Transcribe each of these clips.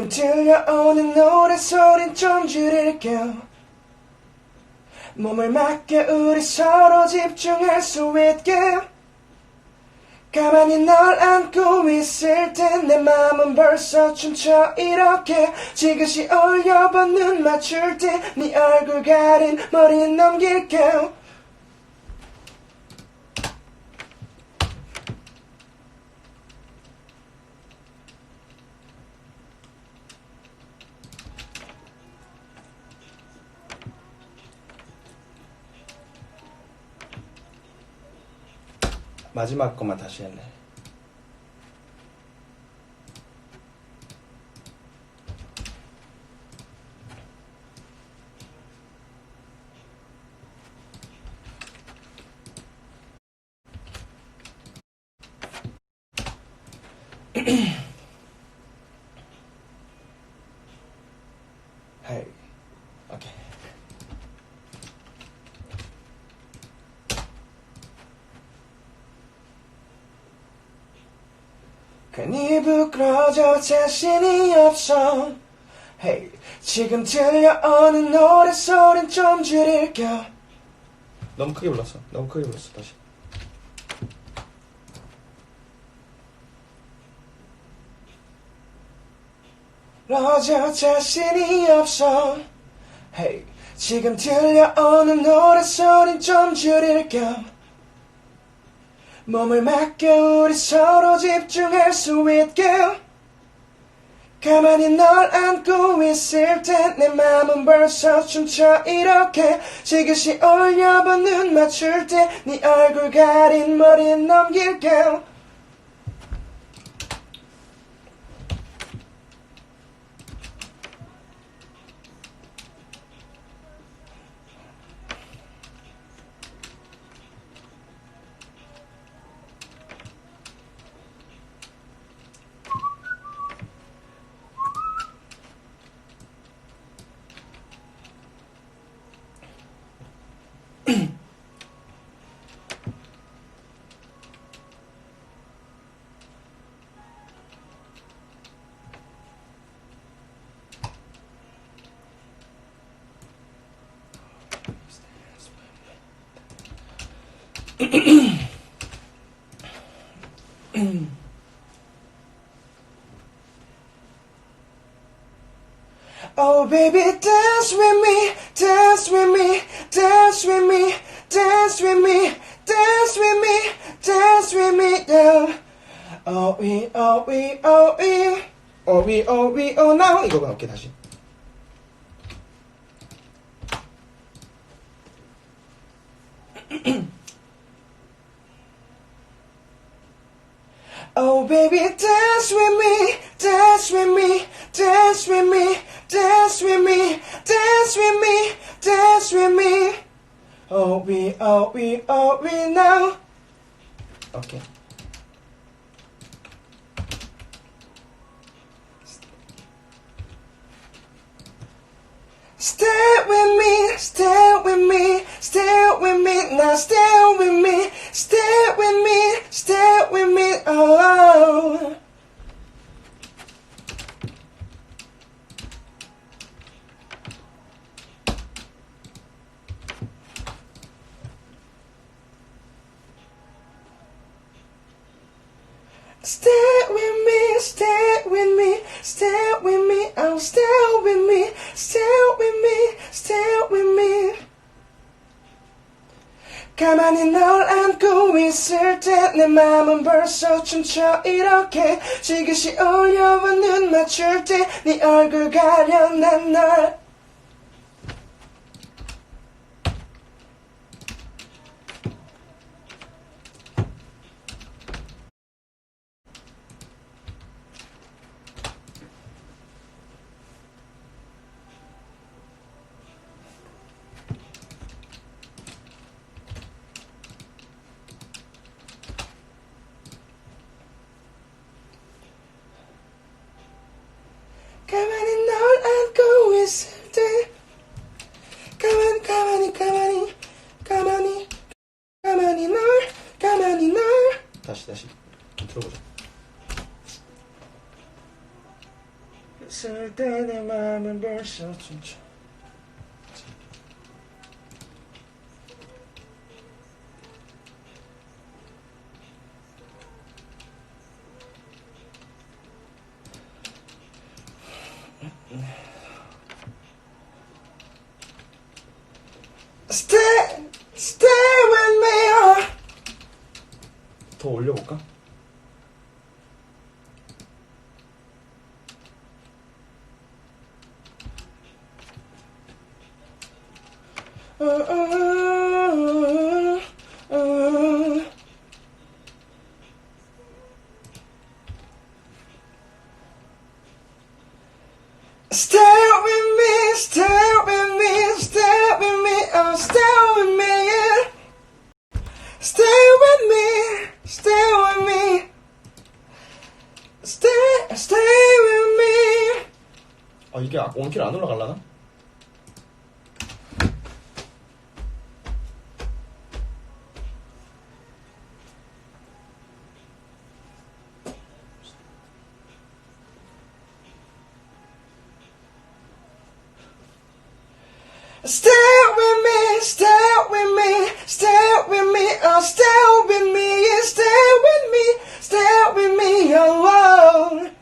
지금 들려오는 노래소린 좀 줄일게요. 몸을 맡겨 우리 서로 집중할 수 있게. 가만히 널 안고 있을 땐 내 맘은 벌써 춤춰 이렇게. 지그시 올려봐 눈 맞출 때 네 얼굴 가린 머리는 넘길게. 마지막 것만 다시 했네. Hey, okay. 괜히 부끄러져 자신이 없어. Hey, 지금 들려오는 노래소린 좀 줄일게. 너무 크게 불렀어. 너무 크게 불렀어. 다시. 부끄러져 자신이 없어. Hey, 지금 들려오는 노래소린 좀 줄일게. 몸을 맡겨 우리 서로 집중할 수 있게. 가만히 널 안고 있을 땐 내 맘은 벌써 춤춰 이렇게. 지그시 올려봐 눈 맞출 때 네 얼굴 가린 머리는 넘길게. Oh baby, dance with me, dance with me, dance with me, dance with me, dance with me, dance with me, yeah. Oh we, oh we, oh we, oh we, oh we, oh now. 이거 갈게 다시. Oh baby, dance with me, dance with me, dance with me, dance with me, dance with me, dance with me. Oh we, oh we, oh we now. Okay. Stay with me, stay with me, stay with me, now stay with me, stay with me, stay with me, oh. Stay with me, stay with me, stay with me, oh, stay with me, stay with me, stay with me. 가만히 널 안고 있을 때 내 맘은 벌써 춤춰 이렇게. 지그시 올려봐 눈 맞출 때 네 얼굴 가려 난 널. 가만히 널 안고 있을 있을 때 내 맘은 벌써 춤춰. Stay with me. 더 올려볼까? Stay with me, stay with me, stay with me, oh, stay with me, yeah. Stay with me, stay with me, stay with me. 이게 원킬 안 올라갈라나? Stay with me, stay with me, stay with me, oh, stay with me, yeah, stay with me alone.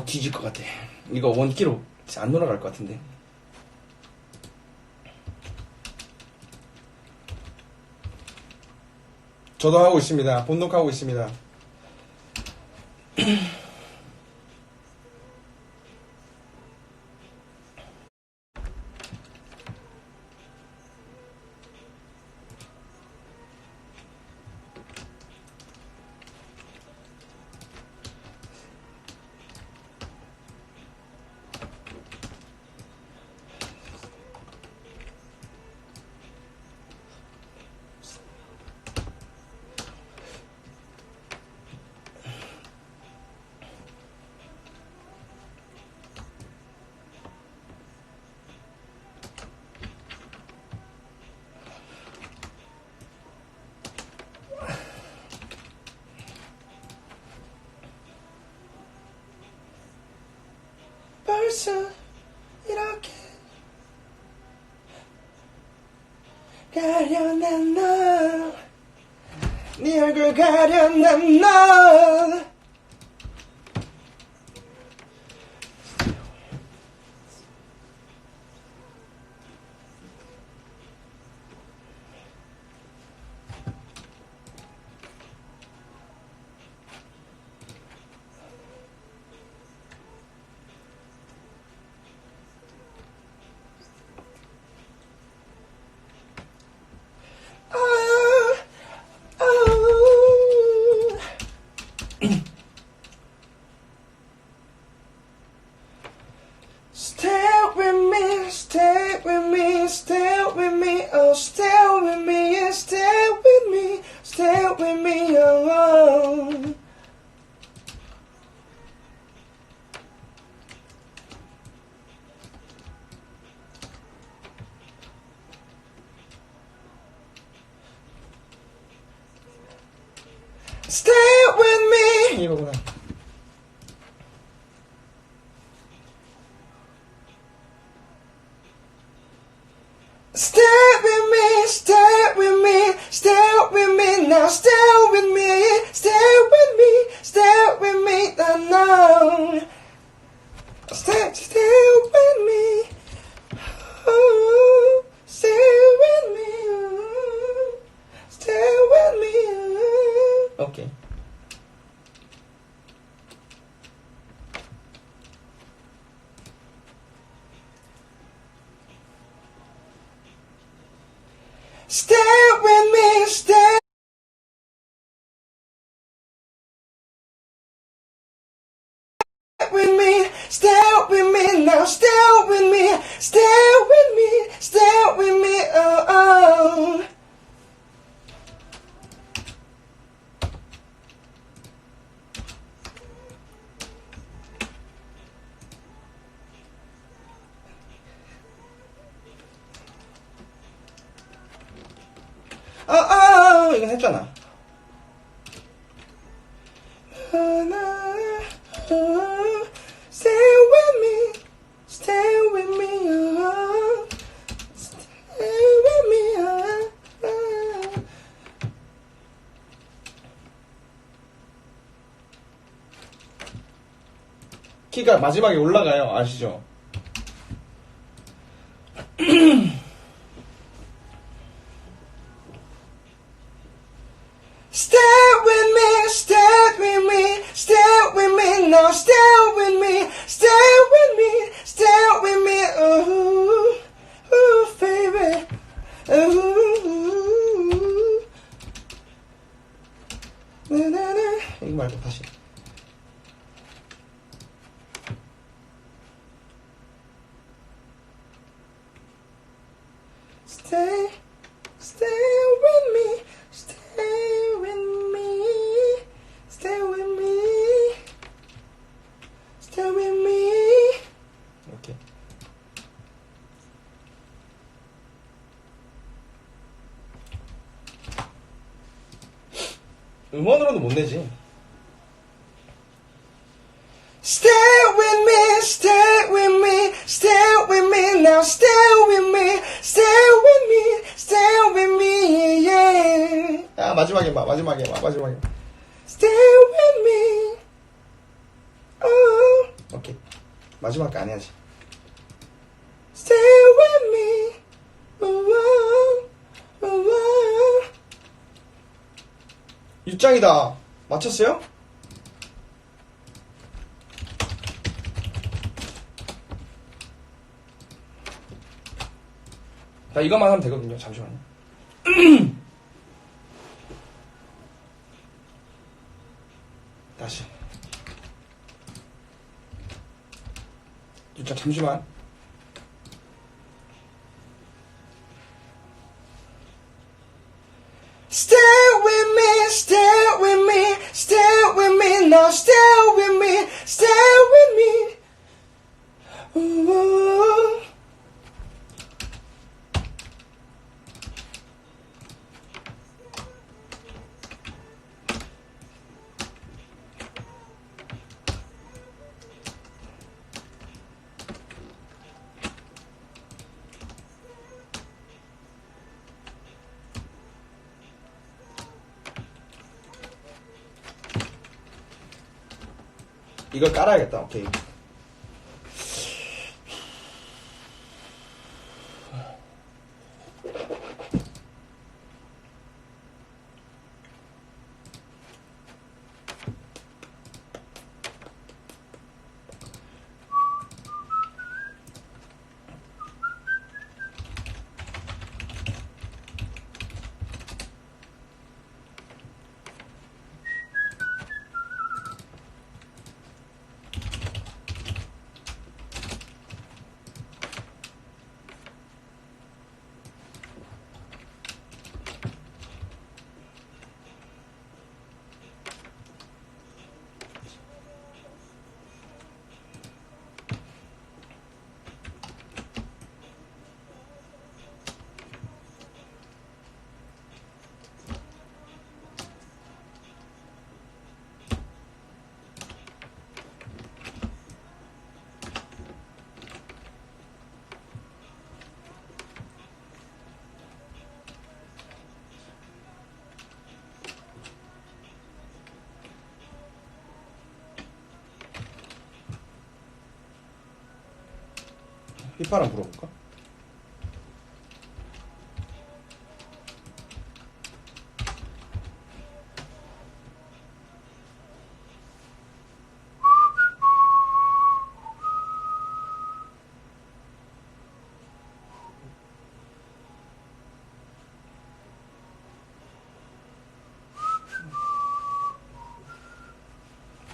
뒤질 것 같아. 이거 원키로 안 돌아갈 것 같은데. 저도 하고 있습니다. 본독하고 있습니다. 벌써 이렇게 가련한 너, 네 얼굴 가련한 너. Stay with me, stay with me, stay with me, oh, stay with me, yeah, stay with me alone. Stay with me. 이거구나. Stay with me, stay with me, stay with me now, stay with me, stay with me, no. Stay with me, oh, stay with me, oh, stay with me, oh. Okay. Stay with me, stay. stay with me now, stay with me, stay with me, stay with me, oh, oh. 이건 했잖아. Stay with me, stay with me, oh, stay with me, oh, oh. 키가 마지막에 올라가요. 아시죠? Stay with me, stay with me, stay with me now, stay with me, stay with me, stay with me, ooh, ooh, baby, ooh, 나나나. 이거 말고 다시. Stay, stay with me, stay with me, stay with me, stay with me. 이렇게. 음원으로는 못 내지. Stay with me, stay with me, stay with me now, stay with me, stay with me, stay with me, yeah. 아, 마지막에 봐. Stay with me, oh. 오케이. 마지막에 안 해야지. Stay with me, oh, oh, oh. 유짱이다. 맞췄어요? 나 이것만 하면 되거든요. 잠시만요. 다시. 진짜 잠시만. Stay with me, stay with me, stay with me now, stay with me, stay with me. Ooh. 이걸 깔아야겠다. 오케이. 휘파람 불어볼까?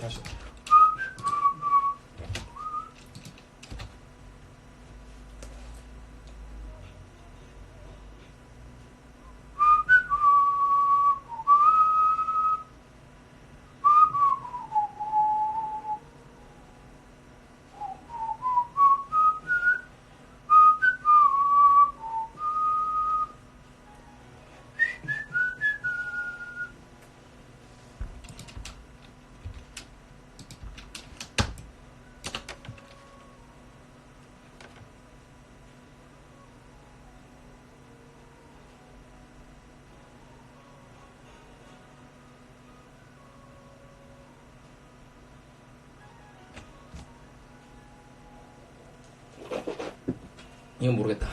다시. 이건 모르겠다.